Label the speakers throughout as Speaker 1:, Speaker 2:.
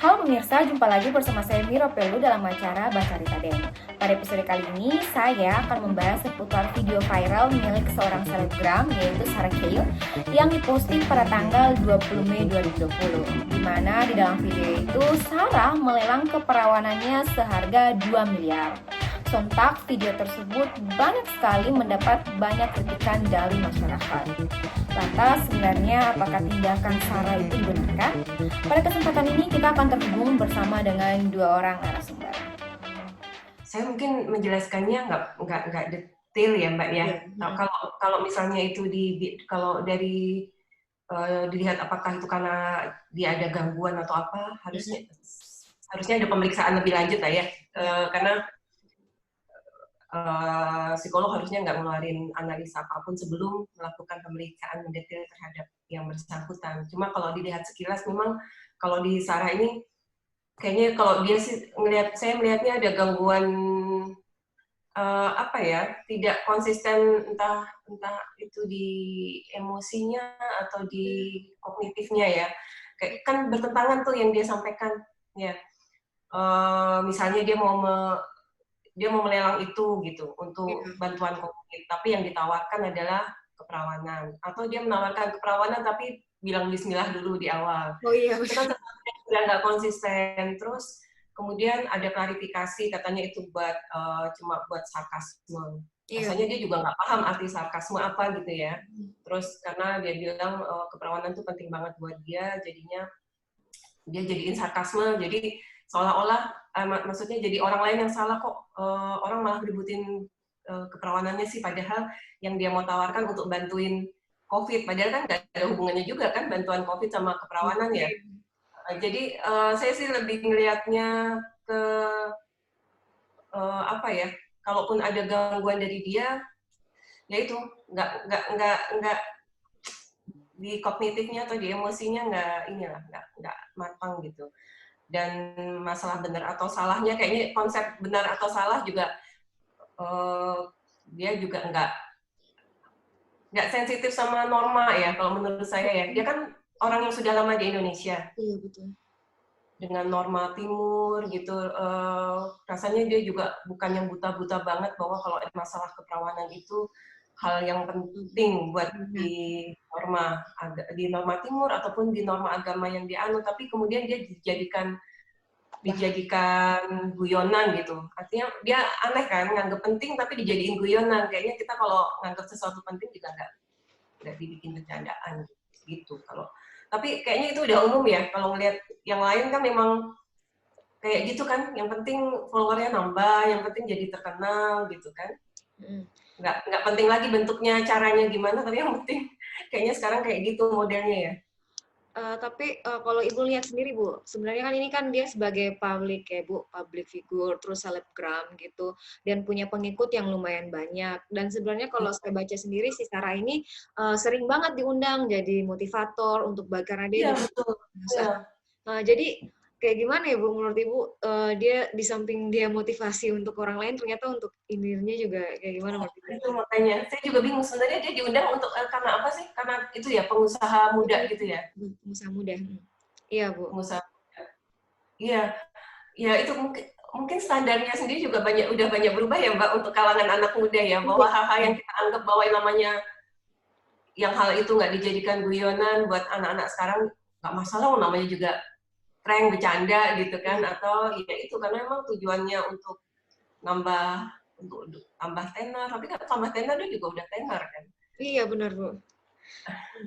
Speaker 1: Halo pemirsa, jumpa lagi bersama saya Miro Pelu dalam acara Bacarita Den. Pada episode kali ini, saya akan membahas seputar video viral milik seorang selebgram yaitu Sarah Kale yang diposting pada tanggal 20 Mei 2020. Di mana di dalam video itu Sarah melelang keperawanannya seharga 2 miliar. Sontak video tersebut banyak sekali mendapat banyak kritikan dari masyarakat. Lantas sebenarnya apakah tindakan Sarah itu dibenarkan? Pada kesempatan ini kita akan terhubung bersama dengan dua orang narasumber.
Speaker 2: Saya mungkin menjelaskannya nggak detail ya Mbak ya. Nah, kalau misalnya itu kalau dari dilihat apakah itu karena dia ada gangguan atau apa, harusnya ada pemeriksaan lebih lanjut lah ya. Karena psikolog harusnya nggak ngeluarin analisa apapun sebelum melakukan pemeriksaan mendetail terhadap yang bersangkutan. Cuma kalau dilihat sekilas memang kalau di Sarah ini kayaknya kalau dia sih saya melihatnya ada gangguan tidak konsisten entah itu di emosinya atau di kognitifnya ya. Kayak kan bertentangan tuh yang dia sampaikan ya. Misalnya dia mau melelang itu gitu untuk bantuan kognitif, tapi yang ditawarkan adalah keperawanan, atau dia menawarkan keperawanan tapi bilang bismillah dulu di awal.
Speaker 1: Oh iya.
Speaker 2: Itu kan sudah nggak konsisten. Terus kemudian ada klarifikasi katanya itu cuma buat sarkasme. Rasanya dia juga nggak paham arti sarkasme apa gitu ya. Terus karena dia bilang keperawanan itu penting banget buat dia, jadinya dia jadiin sarkasme. Jadi seolah-olah maksudnya jadi orang lain yang salah kok, orang malah ributin keperawanannya sih, padahal yang dia mau tawarkan untuk bantuin COVID, padahal kan nggak ada hubungannya juga kan bantuan COVID sama keperawanan ya. Jadi saya sih lebih ngelihatnya ke kalaupun ada gangguan dari dia, ya itu nggak di kognitifnya atau di emosinya nggak matang gitu. Dan masalah benar atau salahnya kayaknya konsep benar atau salah juga dia juga nggak sensitif sama norma ya kalau menurut saya ya. Dia kan orang yang sudah lama di Indonesia.
Speaker 1: Iya betul.
Speaker 2: Dengan norma timur gitu, rasanya dia juga bukan yang buta-buta banget bahwa kalau ada masalah keperawanan itu hal yang penting buat di norma timur ataupun di norma agama yang dianut, tapi kemudian dia dijadikan guyonan gitu. Artinya dia aneh kan, nganggap penting tapi dijadiin guyonan. Kayaknya kita kalau nganggap sesuatu penting juga nggak dibikin bercandaan gitu. Tapi kayaknya itu udah umum ya. Kalau ngelihat yang lain kan memang kayak gitu kan. Yang penting followernya nambah, yang penting jadi terkenal gitu kan. Nggak penting lagi bentuknya, caranya gimana, tapi yang penting kayaknya sekarang kayak gitu modelnya ya.
Speaker 3: Tapi kalau Ibu lihat sendiri Bu, sebenarnya kan ini kan dia sebagai public ya Bu, public figure, terus selebgram gitu, dan punya pengikut yang lumayan banyak. Dan sebenarnya kalau saya baca sendiri si Sarah ini sering banget diundang jadi motivator untuk karena dia
Speaker 2: betul.
Speaker 3: Jadi kayak gimana ya Bu menurut Ibu, dia di samping dia motivasi untuk orang lain, ternyata untuk indirnya juga kayak gimana menurut Ibu?
Speaker 2: Itu makanya saya juga bingung sebenarnya dia diundang untuk karena apa sih? Karena itu ya pengusaha muda gitu ya.
Speaker 3: Pengusaha muda. Iya Bu.
Speaker 2: Pengusaha muda. Iya, ya itu mungkin standarnya sendiri juga udah banyak berubah ya Mbak untuk kalangan anak muda ya, bahwa hal-hal yang kita anggap bahwa yang hal itu nggak dijadikan guyonan buat anak-anak sekarang nggak masalah, namanya juga prank, bercanda gitu kan, atau ya itu karena memang tujuannya untuk tambah tenar, tapi kan tambah tenar dia juga udah tenar kan.
Speaker 3: Iya benar Bu.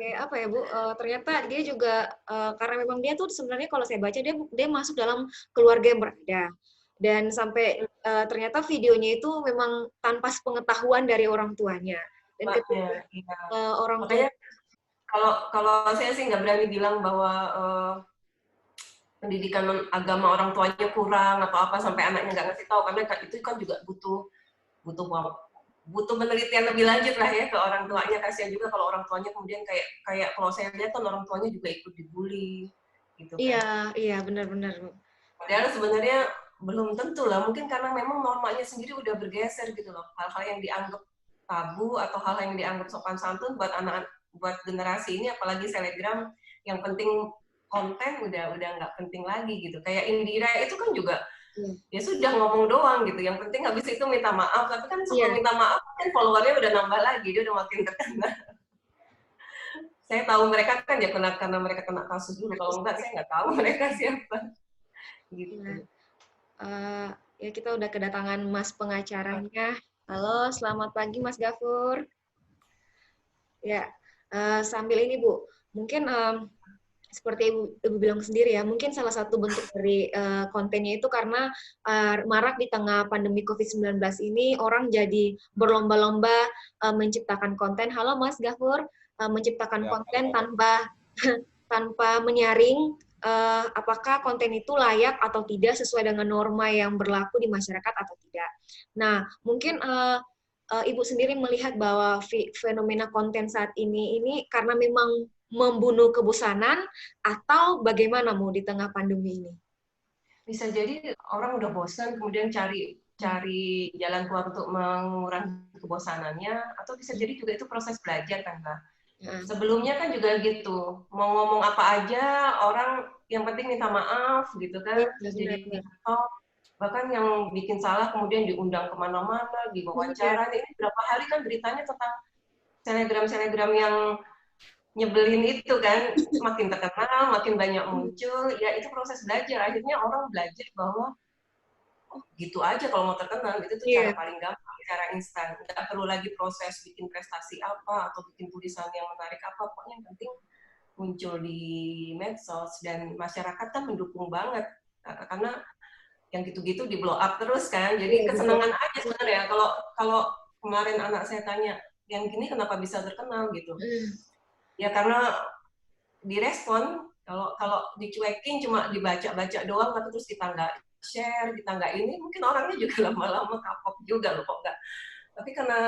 Speaker 3: Kayak apa ya Bu? Ternyata dia juga karena memang dia tuh sebenarnya kalau saya baca dia masuk dalam keluarga yang berada, dan sampai ternyata videonya itu memang tanpa pengetahuan dari orang tuanya. Dan ketika orang tua,
Speaker 2: kalau saya sih nggak berani bilang bahwa pendidikan agama orang tuanya kurang atau apa sampai anaknya nggak ngasih tahu, karena itu kan juga butuh penelitian lebih lanjut lah ya ke orang tuanya. Kasihan juga kalau orang tuanya kemudian kayak kalau saya lihat kan orang tuanya juga ikut dibully gitu kan.
Speaker 3: Iya benar-benar.
Speaker 2: Padahal sebenarnya belum tentu lah, mungkin karena memang normanya sendiri udah bergeser gitu loh. Hal-hal yang dianggap tabu atau hal yang dianggap sopan santun buat generasi ini, apalagi selebgram, yang penting konten udah nggak penting lagi gitu. Kayak Indira itu kan juga ya sudah ngomong doang gitu. Yang penting habis itu minta maaf. Tapi kan sebelum minta maaf kan followernya udah nambah lagi, dia udah makin terkenal. Saya tahu mereka kan ya karena mereka kena kasus dulu. Kalau enggak saya nggak tahu mereka siapa. Gitu.
Speaker 3: Ya kita udah kedatangan Mas pengacaranya. Halo, selamat pagi Mas Gafur. Ya, sambil ini Bu, mungkin seperti Ibu bilang sendiri ya, mungkin salah satu bentuk dari kontennya itu karena marak di tengah pandemi COVID-19 ini, orang jadi berlomba-lomba menciptakan konten. Halo Mas Gafur, menciptakan konten tanpa menyaring apakah konten itu layak atau tidak sesuai dengan norma yang berlaku di masyarakat atau tidak. Nah, mungkin Ibu sendiri melihat bahwa fenomena konten saat ini karena memang membunuh kebosanan atau bagaimana mau di tengah pandemi ini?
Speaker 2: Bisa jadi orang udah bosan kemudian cari jalan keluar untuk mengurangi kebosanannya, atau bisa jadi juga itu proses belajar kan Mbak. Sebelumnya kan juga gitu, mau ngomong apa aja orang yang penting minta maaf gitu kan, terus jadi TikTok, bahkan yang bikin salah kemudian diundang kemana-mana, diwawancara. Ini berapa hari kan beritanya tentang selebgram yang nyebelin itu kan, makin terkenal, makin banyak muncul, ya itu proses belajar. Akhirnya orang belajar bahwa oh gitu aja kalau mau terkenal, itu tuh cara paling gampang, cara instan. Nggak perlu lagi proses bikin prestasi apa, atau bikin tulisan yang menarik apa, pokoknya yang penting muncul di medsos, dan masyarakat kan mendukung banget, karena yang gitu-gitu di blow up terus kan, jadi kesenangan aja sebenarnya. Kalau kemarin anak saya tanya, yang gini kenapa bisa terkenal gitu? Ya karena direspon. Kalau dicuekin cuma dibaca-baca doang, tapi terus kita nggak share, kita nggak ini, mungkin orangnya juga lama-lama kapok juga loh kok nggak. Tapi karena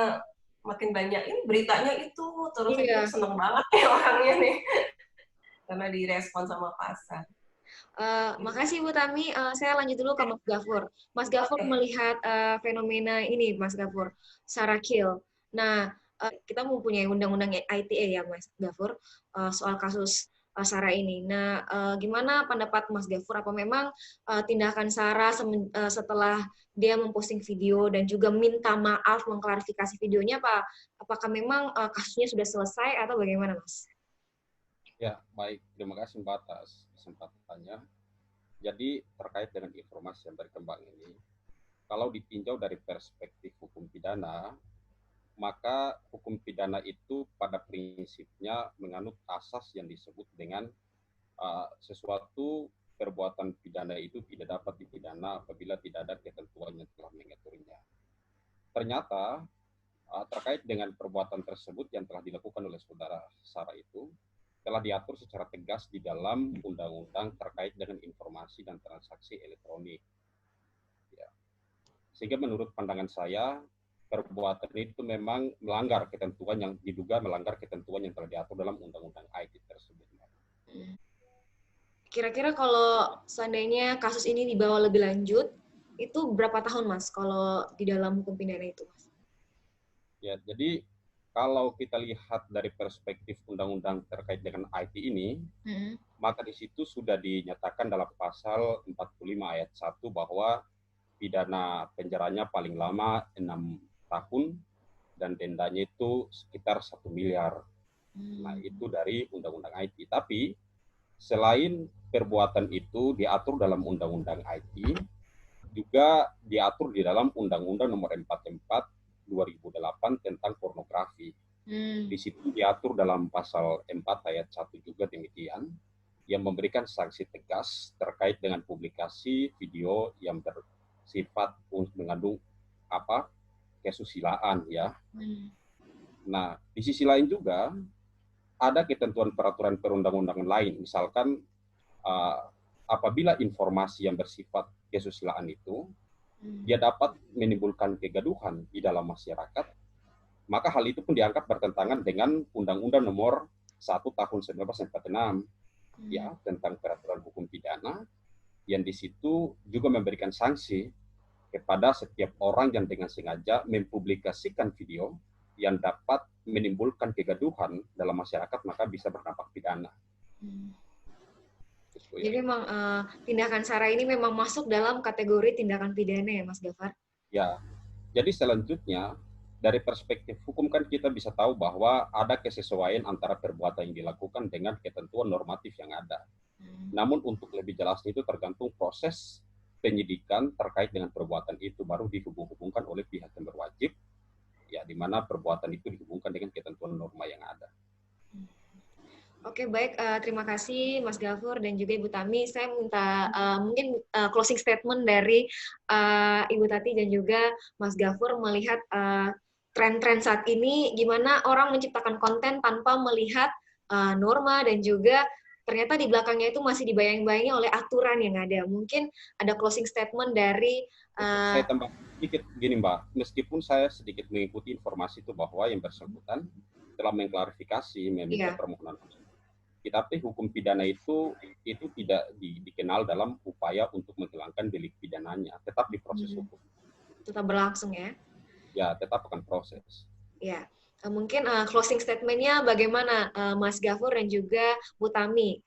Speaker 2: makin banyak ini beritanya itu terus, itu seneng banget ya orangnya nih, karena direspon sama pasar.
Speaker 3: Makasih Bu Tami. Saya lanjut dulu ke Mas Gafur. Mas Gafur melihat fenomena ini, Mas Gafur, Sarakil. Nah, kita mempunyai undang-undang ITE ya, Mas Gafur, soal kasus Sarah ini. Nah, gimana pendapat Mas Gafur? Apa memang tindakan Sarah setelah dia memposting video dan juga minta maaf, mengklarifikasi videonya, apakah memang kasusnya sudah selesai atau bagaimana, Mas?
Speaker 4: Ya, baik. Terima kasih Mbak atas kesempatannya. Jadi terkait dengan informasi yang berkembang ini, kalau ditinjau dari perspektif hukum pidana, maka hukum pidana itu pada prinsipnya menganut asas yang disebut dengan sesuatu perbuatan pidana itu tidak dapat dipidana apabila tidak ada ketentuan yang telah mengaturnya. Ternyata terkait dengan perbuatan tersebut yang telah dilakukan oleh saudara Sarah itu telah diatur secara tegas di dalam undang-undang terkait dengan informasi dan transaksi elektronik. Ya. Sehingga menurut pandangan saya, perbuatan itu memang melanggar ketentuan yang diduga melanggar ketentuan yang telah diatur dalam undang-undang IT tersebut.
Speaker 3: Kira-kira kalau seandainya kasus ini dibawa lebih lanjut, itu berapa tahun Mas kalau di dalam hukum pidana itu, Mas?
Speaker 4: Ya, jadi kalau kita lihat dari perspektif undang-undang terkait dengan IT ini, maka di situ sudah dinyatakan dalam pasal 45 ayat 1 bahwa pidana penjaranya paling lama 6 tahun dan dendanya itu sekitar 1 miliar. Nah, itu dari undang-undang IT. Tapi selain perbuatan itu diatur dalam undang-undang IT, juga diatur di dalam Undang-Undang Nomor 44 2008 tentang pornografi. Di situ diatur dalam pasal 4 ayat 1 juga demikian, yang memberikan sanksi tegas terkait dengan publikasi video yang bersifat mengandung kesusilaan ya. Nah, di sisi lain juga ada ketentuan peraturan perundang-undangan lain, misalkan apabila informasi yang bersifat kesusilaan itu dia dapat menimbulkan kegaduhan di dalam masyarakat, maka hal itu pun dianggap bertentangan dengan Undang-Undang Nomor 1 Tahun 1946 ya tentang peraturan hukum pidana, yang di situ juga memberikan sanksi kepada setiap orang yang dengan sengaja mempublikasikan video yang dapat menimbulkan kegaduhan dalam masyarakat, maka bisa berdampak pidana. Gitu,
Speaker 3: Jadi
Speaker 4: ya.
Speaker 3: memang tindakan SARA ini memang masuk dalam kategori tindakan pidana ya Mas Gafar?
Speaker 4: Ya, jadi selanjutnya dari perspektif hukum kan kita bisa tahu bahwa ada kesesuaian antara perbuatan yang dilakukan dengan ketentuan normatif yang ada. Namun untuk lebih jelasnya itu tergantung proses penyidikan terkait dengan perbuatan itu baru dihubung-hubungkan oleh pihak yang berwajib, ya di mana perbuatan itu dihubungkan dengan ketentuan norma yang ada.
Speaker 3: Oke, baik. Terima kasih Mas Gafur dan juga Ibu Tami. Saya minta mungkin closing statement dari Ibu Tati dan juga Mas Gafur melihat tren-tren saat ini, gimana orang menciptakan konten tanpa melihat norma dan juga ternyata di belakangnya itu masih dibayang-bayangi oleh aturan yang ada. Mungkin ada closing statement dari...
Speaker 4: Saya tambah sedikit gini Mbak, meskipun saya sedikit mengikuti informasi itu bahwa yang bersangkutan telah mengklarifikasi, meminta permohonan, tapi hukum pidana itu tidak dikenal dalam upaya untuk menghilangkan delik pidananya, tetap di proses hukum.
Speaker 3: Tetap berlangsung ya?
Speaker 4: Ya, tetap akan proses.
Speaker 3: Ya, mungkin closing statement-nya bagaimana Mas Gafur dan juga Bu Tami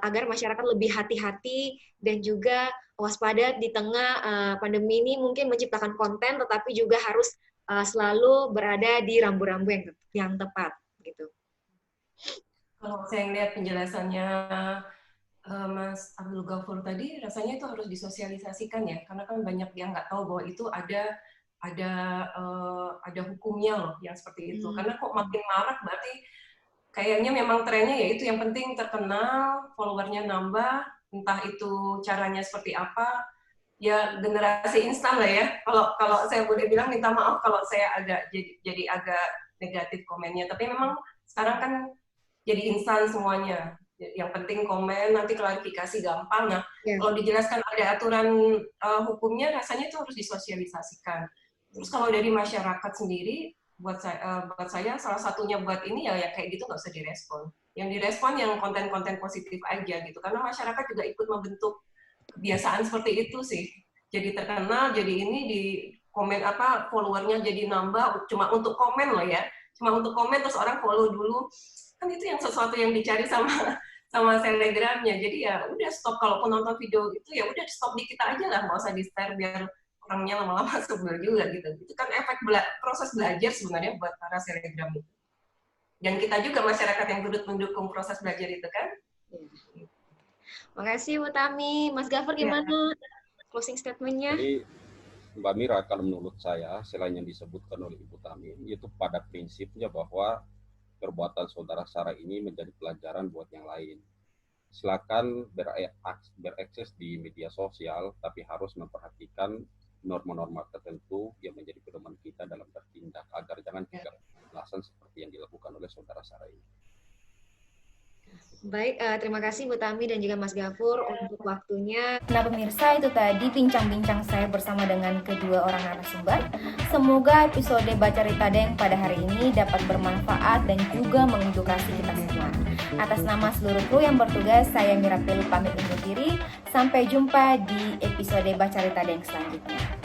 Speaker 3: agar masyarakat lebih hati-hati dan juga waspada di tengah pandemi ini, mungkin menciptakan konten tetapi juga harus selalu berada di rambu-rambu yang tepat gitu.
Speaker 2: Kalau saya lihat penjelasannya Mas Abdul Ghafur tadi, rasanya itu harus disosialisasikan ya, karena kan banyak yang nggak tahu bahwa itu ada hukumnya loh yang seperti itu. Karena kok makin marak berarti kayaknya memang trennya yaitu yang penting terkenal, followernya nambah, entah itu caranya seperti apa. Ya generasi instan lah ya. Kalau saya boleh bilang, minta maaf kalau saya jadi agak negatif komennya. Tapi memang sekarang kan jadi instan semuanya. Yang penting komen, nanti klarifikasi gampang. Nah, kalau dijelaskan ada aturan hukumnya, rasanya itu harus disosialisasikan. Terus kalau dari masyarakat sendiri, buat saya salah satunya buat ini ya kayak gitu nggak usah direspon. Yang direspon yang konten-konten positif aja gitu. Karena masyarakat juga ikut membentuk kebiasaan seperti itu sih. Jadi terkenal, jadi ini di komen followernya jadi nambah cuma untuk komen loh ya. Cuma untuk komen terus orang follow dulu. Kan itu yang sesuatu yang dicari sama Telegramnya. Jadi ya udah stop, kalaupun nonton video itu ya udah stop di kita aja lah, nggak usah di share biar orangnya lama-lama sebel juga gitu. Itu kan efek proses belajar sebenarnya buat para Telegram itu. Dan kita juga masyarakat yang turut mendukung proses belajar itu kan.
Speaker 3: Makasih Bu Tami. Mas Gafur gimana closing statement-nya?
Speaker 4: Jadi Mbak Mira, kalau menurut saya selain yang disebutkan oleh Ibu Tami, itu pada prinsipnya bahwa perbuatan saudara Sarah ini menjadi pelajaran buat yang lain. Silakan berakses di media sosial, tapi harus memperhatikan norma-norma tertentu yang menjadi pedoman kita dalam bertindak, agar jangan tidak kebablasan seperti yang dilakukan oleh saudara Sarah ini.
Speaker 3: Baik, terima kasih Bu Tami dan juga Mas Gafur untuk waktunya.
Speaker 1: Nah pemirsa, itu tadi bincang-bincang saya bersama dengan kedua orang narasumber. Semoga episode Baca Rita Deng pada hari ini dapat bermanfaat dan juga mengedukasi kita semua. Atas nama seluruh kru yang bertugas, saya Mira Pelu pamit undur diri. Sampai jumpa di episode Baca Rita Deng selanjutnya.